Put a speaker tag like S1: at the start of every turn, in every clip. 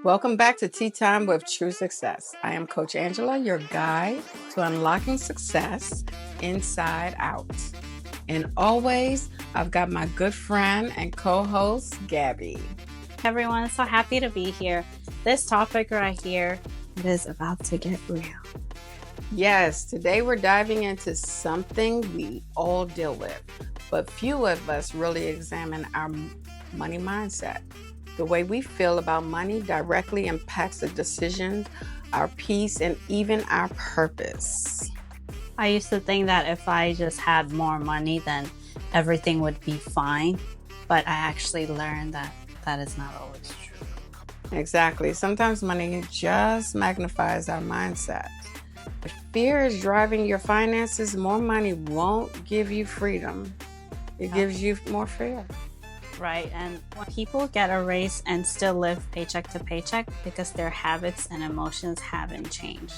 S1: Welcome back to Tea Time with True Success. I am Coach Angela, your guide to unlocking success inside out. And always, I've got my good friend and co-host, Gabi.
S2: Everyone, so happy to be here. This topic right here, it is about to get real.
S1: Yes, today we're diving into something we all deal with, but few of us really examine our money mindset. The way we feel about money directly impacts the decisions, our peace, and even our purpose.
S2: I used to think that if I just had more money, then everything would be fine. But I actually learned that that is not always true.
S1: Exactly. Sometimes money just magnifies our mindset. If fear is driving your finances, more money won't give you freedom. It gives you more fear.
S2: Right. And when people get a raise and still live paycheck to paycheck because their habits and emotions haven't changed.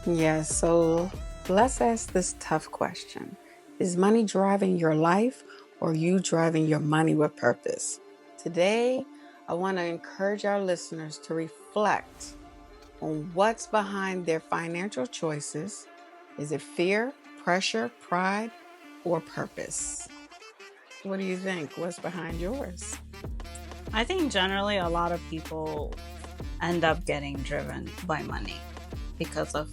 S1: Yes. So let's ask this tough question. Is money driving your life or you driving your money with purpose? Today, I want to encourage our listeners to reflect on what's behind their financial choices. Is it fear, pressure, pride, or purpose? What do you think? What's behind yours?
S2: I think generally a lot of people end up getting driven by money because of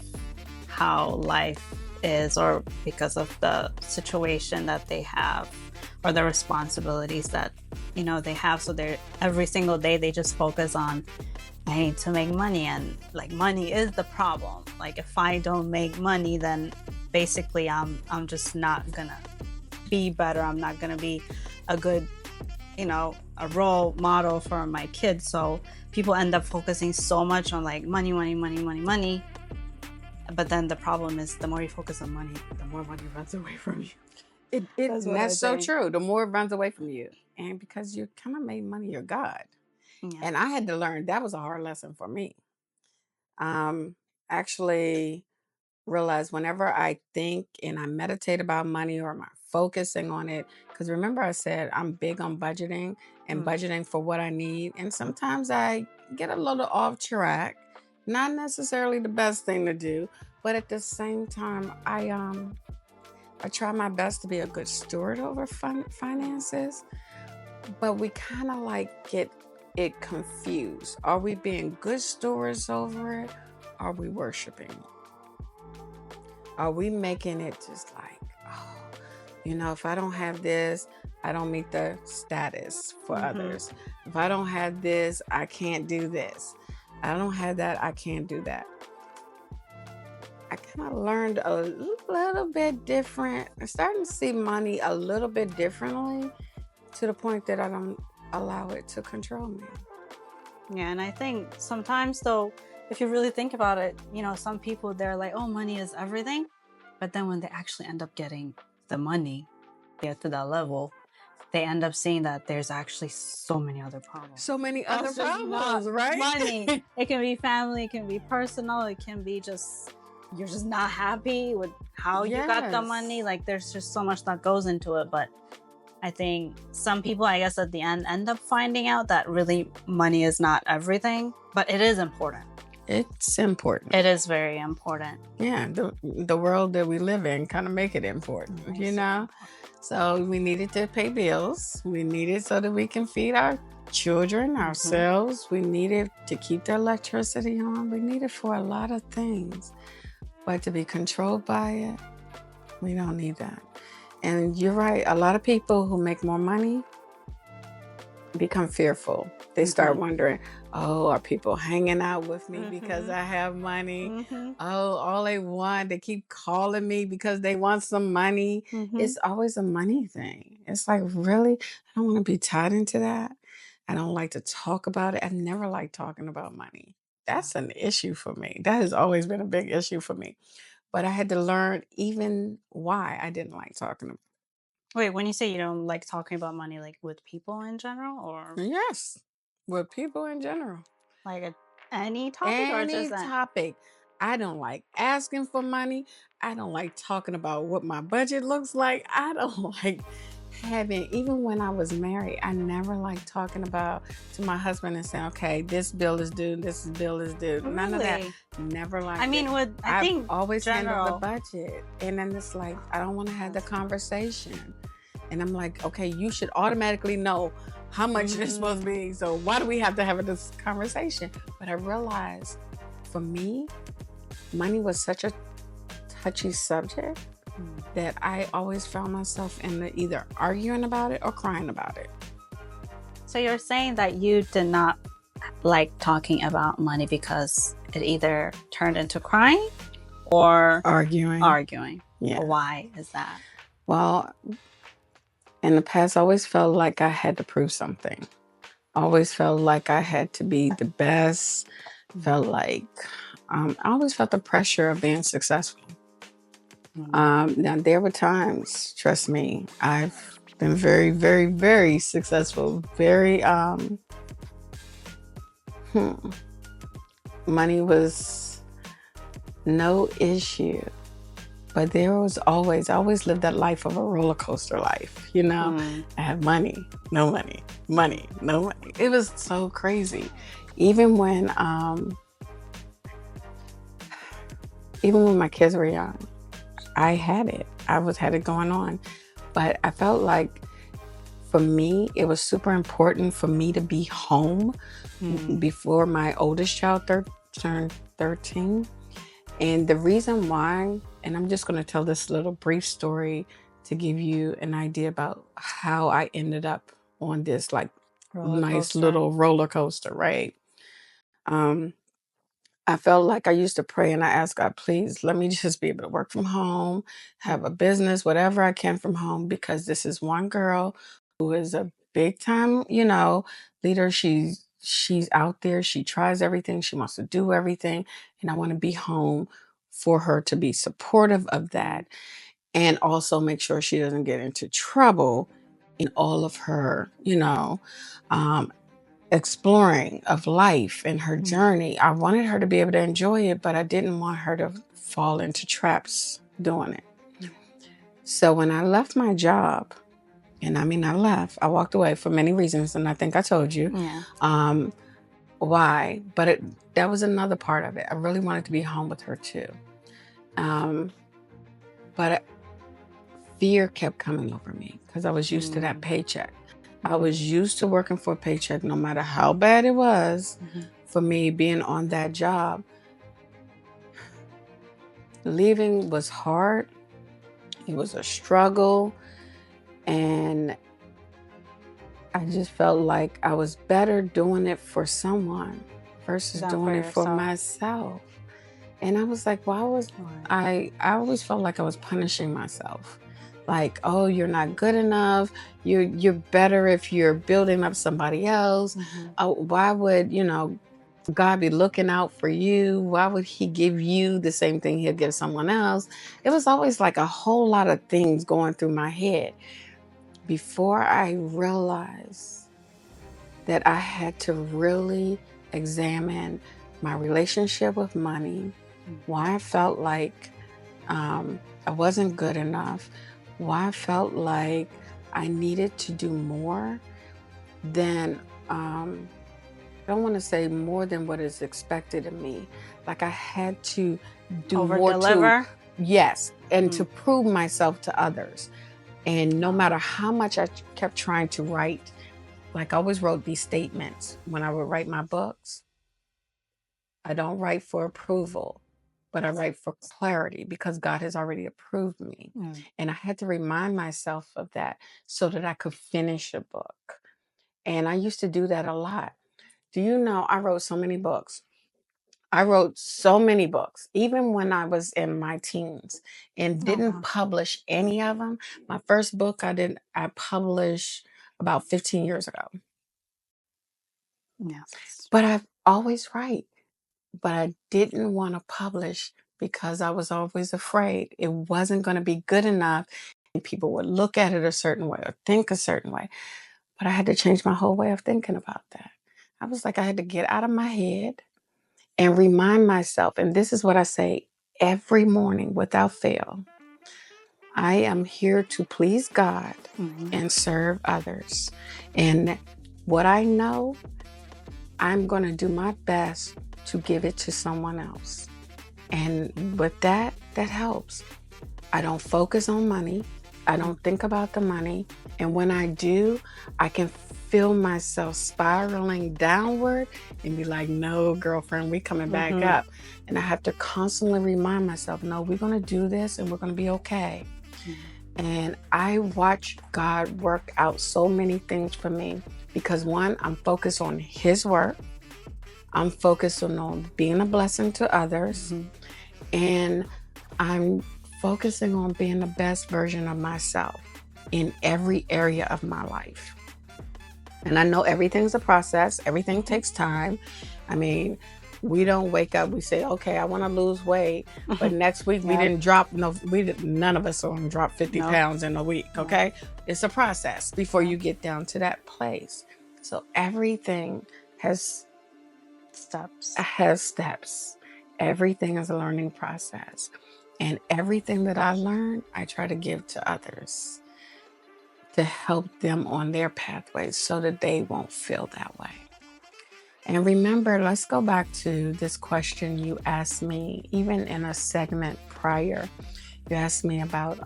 S2: how life is or because of the situation that they have or the responsibilities that they have. So they're every single day they just focus on, I need to make money, and like money is the problem. Like if I don't make money, then basically I'm just not gonna be better. I'm not gonna be a good a role model for my kids. So people end up focusing so much on like money. But then the problem is the more you focus on money, the more money runs away from you.
S1: That's so true. The more it runs away from you. And because you kind of made money your God.
S2: Yeah.
S1: And I had to learn, that was a hard lesson for me. Actually realize whenever I think and I meditate about money or am I focusing on it, because remember I said I'm big on budgeting and budgeting for what I need. And sometimes I get a little off track, not necessarily the best thing to do, but at the same time, I try my best to be a good steward over finances, but we kind of like get it confused. Are we being good stewards over it? Are we worshiping it? Are we making it just like, if I don't have this, I don't meet the status for others. If I don't have this, I can't do this. I don't have that, I can't do that. I kind of learned a little bit different. I'm starting to see money a little bit differently to the point that I don't allow it to control me.
S2: Yeah, and I think sometimes though, if you really think about it, some people, they're like, oh, money is everything. But then when they actually end up getting the money, get to that level, they end up seeing that there's actually so many other problems.
S1: So many other problems, right?
S2: Money. It can be family, it can be personal, it can be just, you're just not happy with how you got the money. Like there's just so much that goes into it. But I think some people, I guess at the end up finding out that really money is not everything, but it is important.
S1: It's important.
S2: It is very important.
S1: Yeah, the world that we live in kind of make it important, So we needed to pay bills. We needed so that we can feed our children, ourselves. We needed to keep the electricity on. We need it for a lot of things. But to be controlled by it, we don't need that. And you're right. A lot of people who make more money become fearful. They start wondering, are people hanging out with me because I have money? All they want, they keep calling me because they want some money. It's always a money thing. It's like, really? I don't want to be tied into that. I don't like to talk about it. I've never liked talking about money. That's an issue for me. That has always been a big issue for me. But I had to learn even why I didn't like talking about it.
S2: Wait, when you say you don't like talking about money, like with people in general, or
S1: Yes, with people in general.
S2: like any topic, or
S1: Any
S2: just that?
S1: topic. I don't like asking for money. I don't like talking about what my budget looks like. I don't like haven't, even when I was married, I never liked talking about to my husband and saying, okay, this bill is due, this bill is due. None of that.
S2: Really?
S1: Never
S2: I
S1: liked it.
S2: mean, with I
S1: I've
S2: think
S1: always handled the
S2: general.
S1: budget. And then it's like, I don't want to have the
S2: Yes.
S1: conversation. And I'm like, okay, you should automatically know how much it's supposed to be. So why do we have to have this conversation? But I realized for me, money was such a touchy subject that I always found myself in the either arguing about it or crying about it.
S2: So you're saying that you did not like talking about money because it either turned into crying or
S1: Arguing.
S2: arguing.
S1: Yeah.
S2: Why is that?
S1: Well, in the past, I always felt like I had to prove something. Always felt like I had to be the best. Felt like I always felt the pressure of being successful. Now, there were times, trust me, I've been very, very, very successful. Very, money was no issue. But there was always, I always lived that life of a roller coaster life, you know? I have money, no money, money, no money. It was so crazy. Even when my kids were young, I had it. Had it going on. But I felt like for me, it was super important for me to be home before my oldest child turned 13. And the reason why, and I'm just going to tell this little brief story to give you an idea about how I ended up on this like nice little roller coaster, right? I felt like I used to pray and I asked God, please let me just be able to work from home, have a business, whatever I can from home, because this is one girl who is a big time, leader. She's out there. She tries everything. She wants to do everything. And I want to be home for her to be supportive of that and also make sure she doesn't get into trouble in all of her, um, exploring of life and her journey. I wanted her to be able to enjoy it, but I didn't want her to fall into traps doing it. So when I left my job, and I mean, I walked away for many reasons, and I think I told you why, but that was another part of it. I really wanted to be home with her too. But fear kept coming over me because I was used to that paycheck. I was used to working for a paycheck, no matter how bad it was for me being on that job. Leaving was hard. It was a struggle. And I just felt like I was better doing it for someone versus doing it for myself. And I was like, why was I always felt like I was punishing myself. Like, oh, you're not good enough. You're better if you're building up somebody else. Why would, God be looking out for you? Why would he give you the same thing he'll give someone else? It was always like a whole lot of things going through my head before I realized that I had to really examine my relationship with money, why I felt like I wasn't good enough, why I felt like I needed to do more than, I don't want to say more than what is expected of me. Like I had to do more to, yes, and to prove myself to others. And no matter how much I kept trying to write, like I always wrote these statements when I would write my books. I don't write for approval, but I write for clarity because God has already approved me. And I had to remind myself of that so that I could finish a book. And I used to do that a lot. Do you know I wrote so many books? I wrote so many books, even when I was in my teens and didn't publish any of them. My first book I published about 15 years ago.
S2: Yes.
S1: But I've always write, but I didn't want to publish because I was always afraid it wasn't going to be good enough and people would look at it a certain way or think a certain way. But I had to change my whole way of thinking about that. I was like, I had to get out of my head and remind myself, and this is what I say every morning without fail. I am here to please God
S2: Mhm.
S1: and serve others. And what I know, I'm going to do my best to give it to someone else. And with that, that helps. I don't focus on money. I
S2: Mm.
S1: don't think about the money. And when I do, I can feel myself spiraling downward and be like, no, girlfriend, we coming back
S2: Mhm.
S1: up. And I have to constantly remind myself, no, we're going to do this and we're going to be okay.
S2: Mhm.
S1: And I watch God work out so many things for me because one, I'm focused on His work. I'm focused on being a blessing to others.
S2: Mhm.
S1: And I'm focusing on being the best version of myself in every area of my life. And I know everything's a process, everything
S2: Mhm.
S1: takes time. I mean, we don't wake up, we say, okay, I want to lose weight. But
S2: Mhm.
S1: next week we
S2: Yep.
S1: didn't drop, no, we did, none of us are going to drop 50
S2: Nope.
S1: pounds in a week.
S2: Nope.
S1: Okay. It's a process before
S2: Yep.
S1: you get down to that place. So everything has
S2: Steps.
S1: has steps. Everything is a learning process. And everything that I learn, I try to give to others to help them on their pathways so that they won't feel that way. And remember, let's go back to this question you asked me, even in a segment prior. You asked me about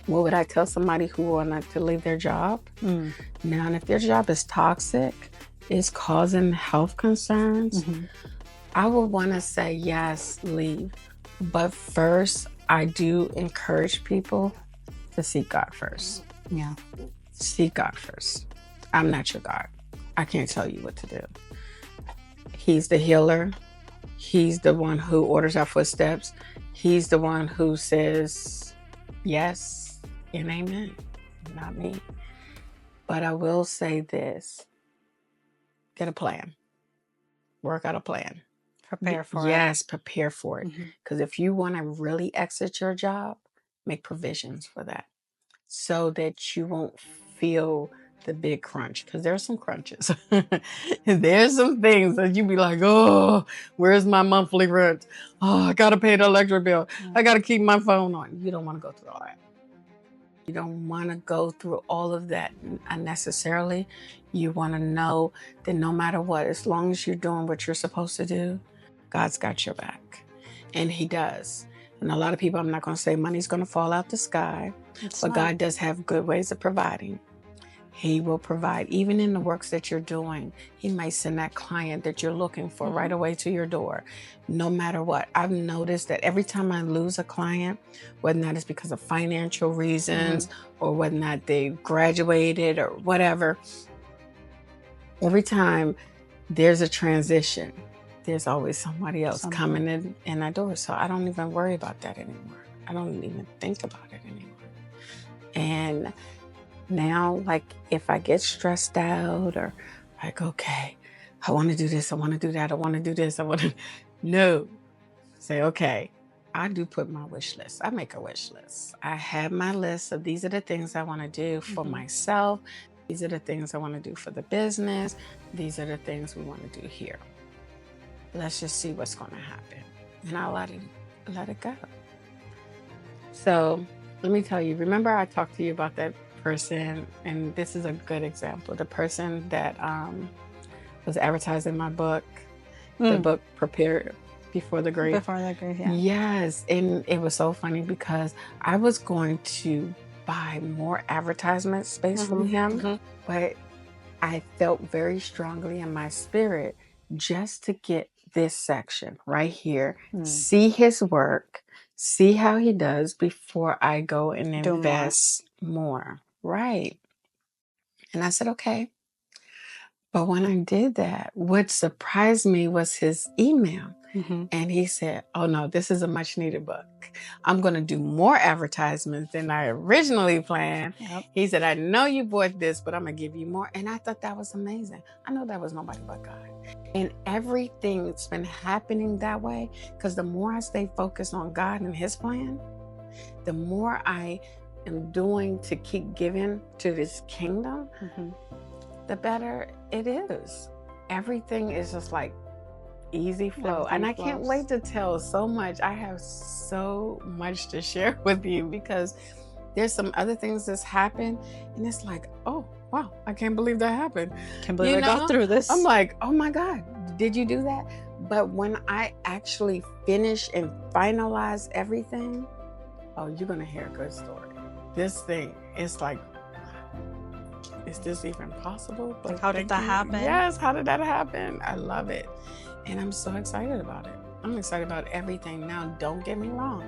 S1: what would I tell somebody who wanted to leave their job?
S2: Mm.
S1: Now, and if their job is toxic, is causing health concerns,
S2: Mhm.
S1: I would want to say yes, leave. But first, I do encourage people to seek God first.
S2: Yeah.
S1: Seek God first. I'm not your God. I can't tell you what to do. He's the healer. He's the one who orders our footsteps. He's the one who says yes and amen, not me. But I will say this, get a plan, work out a plan.
S2: Prepare for it.
S1: Yes, prepare for it.
S2: Mhm.
S1: Because if you want to really exit your job, make provisions for that so that you won't feel the big crunch. Because there's some crunches. There's some things that you be like, oh, where's my monthly rent? Oh, I got to pay the electric bill.
S2: Yeah.
S1: I got to keep my phone on. You don't want to go through all that. You don't want to go through all of that unnecessarily. You want to know that no matter what, as long as you're doing what you're supposed to do, God's got your back. And He does. And a lot of people, I'm not going to say money's going to fall out the sky,
S2: It's
S1: but
S2: not.
S1: God does have good ways of providing. He will provide, even in the works that you're doing. He may send that client that you're looking for right
S2: Mhm.
S1: away to your door, no matter what. I've noticed that every time I lose a client, whether or not it's because of financial reasons
S2: Mhm.
S1: or whether or not they graduated or whatever, every time there's a transition, there's always somebody else
S2: Something.
S1: coming in that door. So I don't even worry about that anymore. I don't even think about it anymore. And now, like, if I get stressed out or like, okay, I want to do this, I want to do that, I want to do this, I want to, no, say, okay, I do put my wish list. I make a wish list. I have my list of these are the things I want to do for
S2: Mhm.
S1: myself. These are the things I want to do for the business. These are the things we want to do here. Let's just see what's going to happen. And I'll let it go. So let me tell you, remember I talked to you about that person, and this is a good example. The person that was advertising my book, the
S2: Mm.
S1: book Prepare Before the Grief.
S2: Before the grief, yeah.
S1: Yes. And it was so funny because I was going to buy more advertisement space from
S2: Mhm.
S1: him,
S2: Mhm.
S1: but I felt very strongly in my spirit just to get this section right here,
S2: Mm.
S1: see his work, see how he does before I go and
S2: Do more.
S1: invest more. Right. And I said, okay. But when I did that, what surprised me was his email.
S2: Mhm.
S1: And he said, oh no, this is a much needed book. I'm going to do more advertisements than I originally planned.
S2: Yep.
S1: He said, I know you bought this, but I'm going to give you more. And I thought that was amazing. I know that was nobody but God. And everything's been happening that way because the more I stay focused on God and His plan, the more I am doing to keep giving to this kingdom,
S2: Mhm.
S1: the better it is. Everything is just like easy flow.
S2: Everything
S1: And I can't
S2: flows.
S1: wait to tell so much. I have so much to share with you because there's some other things that's happened. And it's like, oh, wow, I can't believe that happened.
S2: Can't believe I got through
S1: I'm
S2: this.
S1: like, oh my God, did you do that? But when I actually finish and finalize everything, oh, you're going to hear a good story. This thing is like, is this even possible? But
S2: Like, how did
S1: thank
S2: that
S1: you.
S2: happen?
S1: Yes, how did that happen? I love it. And I'm so excited about it. I'm excited about everything. Now, don't get me wrong.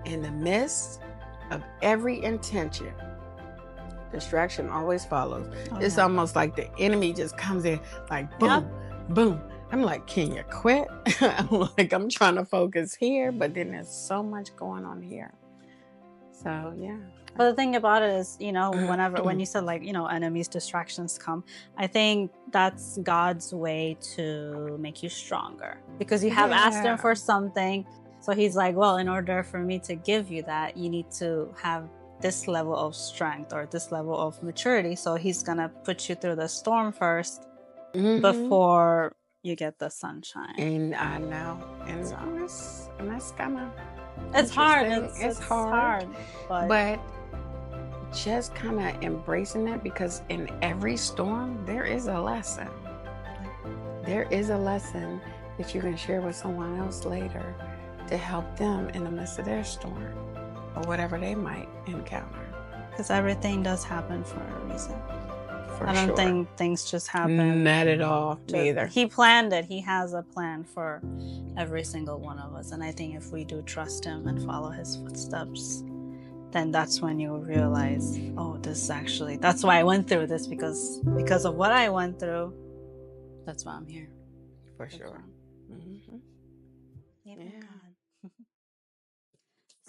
S1: In the midst of every intention, distraction always follows.
S2: Oh,
S1: It's
S2: yeah.
S1: almost like the enemy just comes in like boom,
S2: Yep.
S1: boom. I'm like, can you quit? I'm like, I'm trying to focus here, but then there's so much going on here. So yeah.
S2: But the thing about it is, when you said, like, enemies, distractions come, I think that's God's way to make you stronger, because you have asked him for something. So he's like, well, in order for me to give you that, you need to have this level of strength or this level of maturity. So he's going to put you through the storm first before you get the sunshine.
S1: And I know. And that's kind of
S2: it's hard.
S1: It's hard. But just kind of embracing that, because in every storm, there is a lesson. There is a lesson that you can share with someone else later to help them in the midst of their storm or whatever they might encounter.
S2: Because everything does happen for a reason.
S1: For
S2: I don't
S1: sure.
S2: think things just happen.
S1: Not at all. Neither.
S2: He planned it. He has a plan for every single one of us. And I think if we do trust him and follow his footsteps, then that's when you'll realize, oh, that's why I went through this, because of what I went through. That's why I'm here.
S1: For sure. Mm-hmm.
S2: Yeah.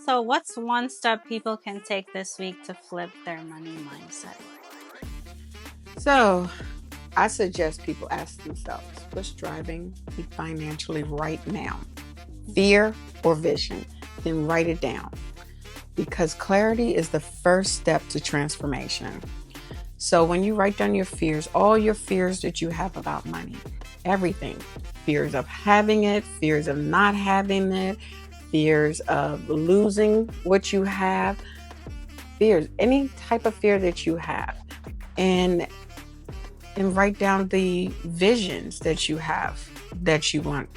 S2: So what's one step people can take this week to flip their money mindset?
S1: So I suggest people ask themselves, what's driving me financially right now? Fear or vision? Then write it down. Because clarity is the first step to transformation. So when you write down your fears, all your fears that you have about money, everything, fears of having it, fears of not having it, fears of losing what you have, fears, any type of fear that you have, and write down the visions that you have, that you want,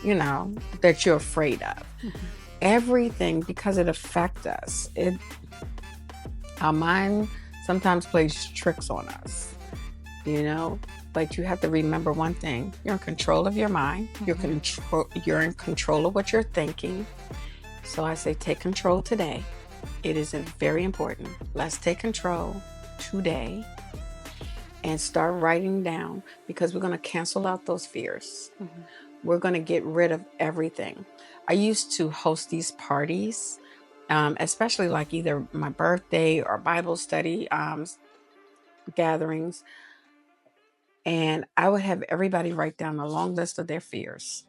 S1: that you're afraid of. Mm-hmm. Everything, because it affects us. Our mind sometimes plays tricks on us, but you have to remember one thing. You're in control of your mind. Mm-hmm. You're in control of what you're thinking. So I say, take control today. It is very important. Let's take control today and start writing down, because we're going to cancel out those fears. Mm-hmm. We're going to get rid of everything. I used to host these parties, especially like either my birthday or Bible study gatherings. And I would have everybody write down a long list of their fears,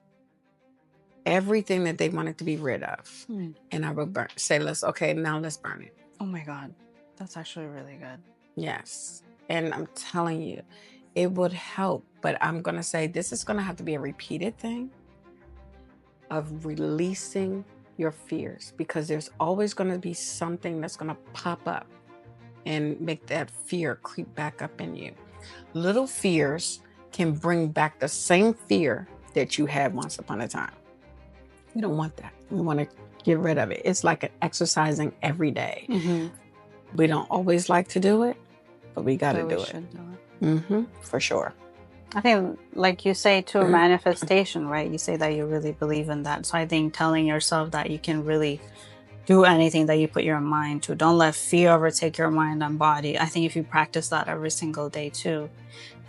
S1: everything that they wanted to be rid of. And I would say, now let's burn it.
S2: Oh my God. That's actually really good.
S1: Yes. And I'm telling you, it would help. But I'm going to say this is going to have to be a repeated thing of releasing your fears, because there's always going to be something that's going to pop up and make that fear creep back up in you. Little fears can bring back the same fear that you had once upon a time. We don't want that. We want to get rid of it. It's like exercising every day. Mm-hmm. We don't always like to do it, but we got to do it. Mm-hmm, for sure.
S2: I think, like you say, to manifestation, right? You say that you really believe in that. So I think telling yourself that you can really do anything that you put your mind to. Don't let fear overtake your mind and body. I think if you practice that every single day too,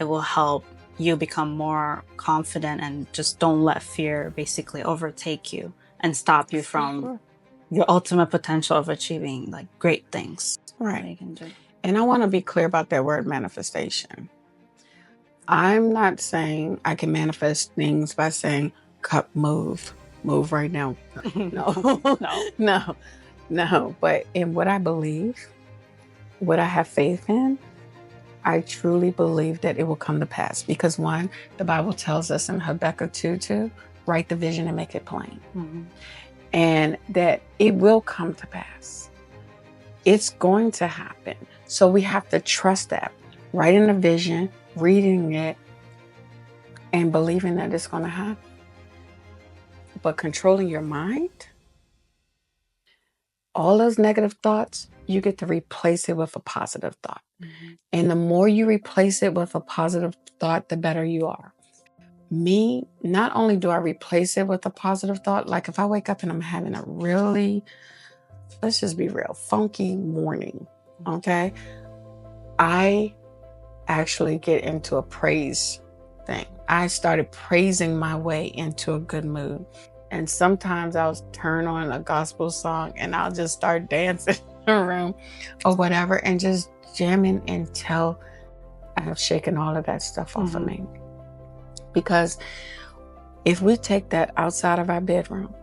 S2: it will help you become more confident, and just don't let fear basically overtake you and stop you from your ultimate potential of achieving like great things.
S1: Right.
S2: That you can do.
S1: And I want to be clear about that word manifestation. I'm not saying I can manifest things by saying, "Cup, move right now." No. But in what I believe, what I have faith in, I truly believe that it will come to pass. Because one, the Bible tells us in Habakkuk 2:2, write the vision and make it plain.
S2: Mm-hmm.
S1: And that it will come to pass. It's going to happen. So we have to trust that. Writing a vision, reading it, and believing that it's going to happen. But controlling your mind, all those negative thoughts, you get to replace it with a positive thought. Mm-hmm. And the more you replace it with a positive thought, the better you are. Me, not only do I replace it with a positive thought, like if I wake up and I'm having a really, let's just be real, funky morning, okay? I actually get into a praise thing. I started praising my way into a good mood. And sometimes I'll turn on a gospel song and I'll just start dancing in the room or whatever and just jamming until I've shaken all of that stuff off of me. Because if we take that outside of our bedroom,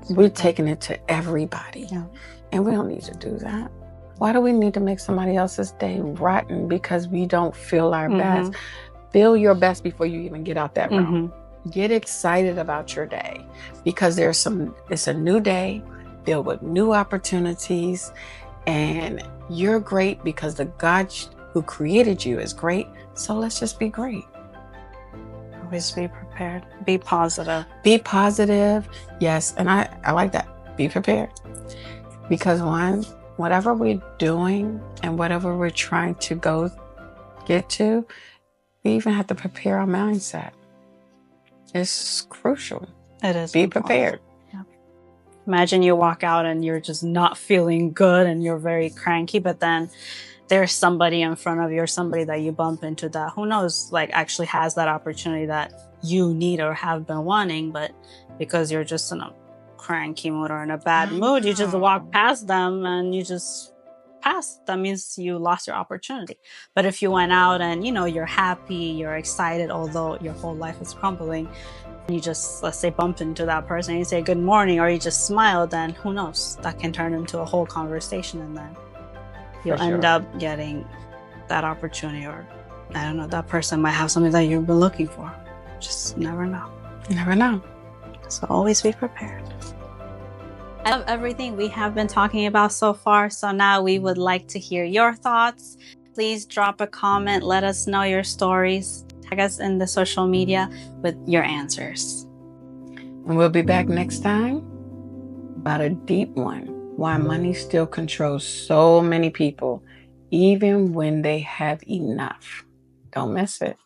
S1: we're taking it to everybody. Yeah. And we don't need to do that. Why do we need to make somebody else's day rotten because we don't feel our best? Feel your best before you even get out that room. Get excited about your day because it's a new day filled with new opportunities, and you're great because the God who created you is great. So let's just be great.
S2: Always be prepared. Be positive.
S1: Be positive. Yes. And I like that. Be prepared. Because whatever we're doing and whatever we're trying to get to, we even have to prepare our mindset. It's crucial.
S2: It is.
S1: Be prepared.
S2: Yeah. Imagine you walk out and you're just not feeling good and you're very cranky, but then there's somebody in front of you or somebody that you bump into that, who knows, like actually has that opportunity that you need or have been wanting, but because you're just in a cranky mood or in a bad mood, you just walk past them and you just pass. That means you lost your opportunity. But if you went out and, you're happy, you're excited, although your whole life is crumbling, and you just, let's say, bump into that person and you say good morning, or you just smile, then who knows? That can turn into a whole conversation, and then you'll end up getting that opportunity, or I don't know, that person might have something that you've been looking for. Just never know.
S1: You never know.
S2: So always be prepared. I love everything we have been talking about so far. So now we would like to hear your thoughts. Please drop a comment. Let us know your stories. Tag us in the social media with your answers.
S1: And we'll be back next time about a deep one. Why money still controls so many people, even when they have enough. Don't miss it.